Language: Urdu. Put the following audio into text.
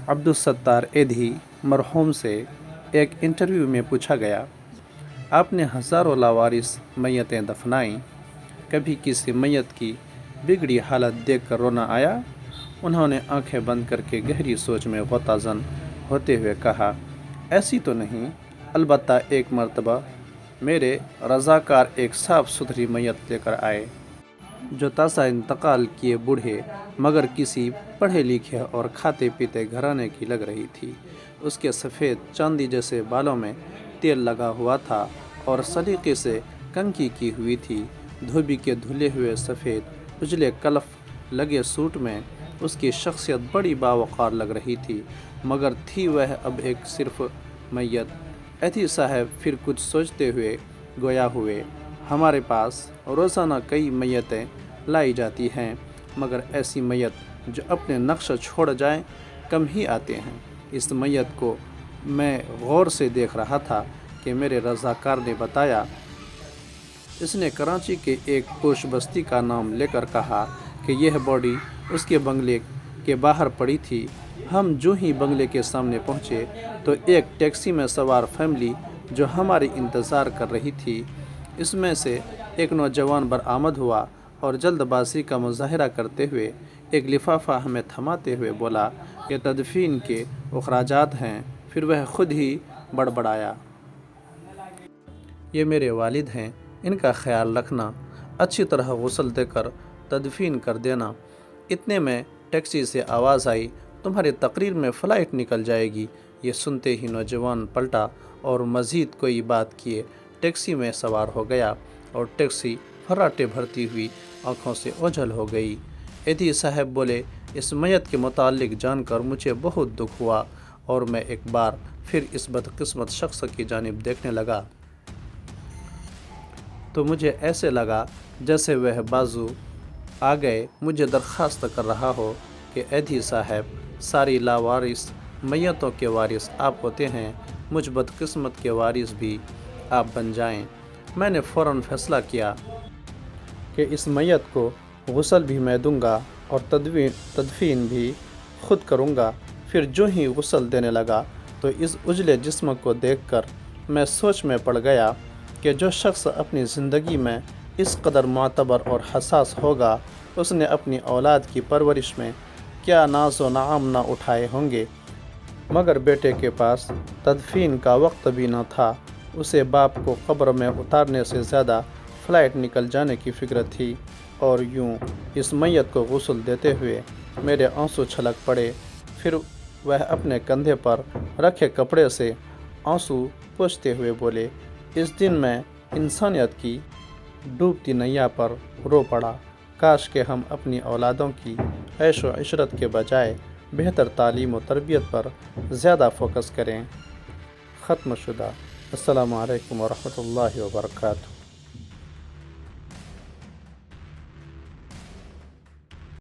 عبدالستار ایدھی مرحوم سے ایک انٹرویو میں پوچھا گیا، آپ نے ہزاروں لاوارث میتیں دفنائیں، کبھی کسی میت کی بگڑی حالت دیکھ کر رونا آیا؟ انہوں نے آنکھیں بند کر کے گہری سوچ میں غوطہ زن ہوتے ہوئے کہا، ایسی تو نہیں، البتہ ایک مرتبہ میرے رضاکار ایک صاف ستھری میت لے کر آئے، جو تازہ انتقال کیے بوڑھے مگر کسی پڑھے لکھے اور کھاتے پیتے گھرانے کی لگ رہی تھی۔ اس کے سفید چاندی جیسے بالوں میں تیل لگا ہوا تھا اور سلیقے سے کنگھی کی ہوئی تھی۔ دھوبی کے دھلے ہوئے سفید اجلے کلف لگے سوٹ میں اس کی شخصیت بڑی باوقار لگ رہی تھی، مگر تھی وہ اب ایک صرف میت۔ ایدھی صاحب پھر کچھ سوچتے ہوئے گویا ہوئے، ہمارے پاس روزانہ کئی میتیں لائی جاتی ہیں، مگر ایسی میت جو اپنے نقش چھوڑ جائیں کم ہی آتے ہیں۔ اس میت کو میں غور سے دیکھ رہا تھا کہ میرے رضاکار نے بتایا۔ اس نے کراچی کے ایک پوش بستی کا نام لے کر کہا کہ یہ باڈی اس کے بنگلے کے باہر پڑی تھی۔ ہم جو ہی بنگلے کے سامنے پہنچے تو ایک ٹیکسی میں سوار فیملی جو ہماری انتظار کر رہی تھی، اس میں سے ایک نوجوان برآمد ہوا اور جلد بازی کا مظاہرہ کرتے ہوئے ایک لفافہ ہمیں تھماتے ہوئے بولا، یہ تدفین کے اخراجات ہیں۔ پھر وہ خود ہی بڑبڑایا، یہ میرے والد ہیں، ان کا خیال رکھنا، اچھی طرح غسل دے کر تدفین کر دینا۔ اتنے میں ٹیکسی سے آواز آئی، تمہاری تقریر میں فلائٹ نکل جائے گی۔ یہ سنتے ہی نوجوان پلٹا اور مزید کوئی بات کیے ٹیکسی میں سوار ہو گیا اور ٹیکسی فراٹے بھرتی ہوئی آنکھوں سے اوجھل ہو گئی۔ ایدھی صاحب بولے، اس میت کے متعلق جان کر مجھے بہت دکھ ہوا اور میں ایک بار پھر اس بدقسمت شخص کی جانب دیکھنے لگا تو مجھے ایسے لگا جیسے وہ بازو آگے مجھے درخواست کر رہا ہو کہ ایدھی صاحب، ساری لاوارث میتوں کے وارث آپ ہوتے ہیں، مجھ بدقسمت کے وارث بھی آپ بن جائیں۔ میں نے فوراً فیصلہ کیا کہ اس میت کو غسل بھی میں دوں گا اور تدفین بھی خود کروں گا۔ پھر جو ہی غسل دینے لگا تو اس اجلے جسم کو دیکھ کر میں سوچ میں پڑ گیا کہ جو شخص اپنی زندگی میں اس قدر معتبر اور حساس ہوگا، اس نے اپنی اولاد کی پرورش میں کیا ناز و نعم نہ اٹھائے ہوں گے۔ مگر بیٹے کے پاس تدفین کا وقت بھی نہ تھا، اسے باپ کو قبر میں اتارنے سے زیادہ فلائٹ نکل جانے کی فکر تھی۔ اور یوں اس میت کو غسل دیتے ہوئے میرے آنسو چھلک پڑے۔ پھر وہ اپنے کندھے پر رکھے کپڑے سے آنسو پوچھتے ہوئے بولے، اس دن میں انسانیت کی ڈوبتی نیا پر رو پڑا، کاش کہ ہم اپنی اولادوں کی عیش و عشرت کے بجائے بہتر تعلیم و تربیت پر زیادہ فوکس کریں۔ ختم شدہ۔ السلام علیکم ورحمۃ اللہ وبرکاتہ۔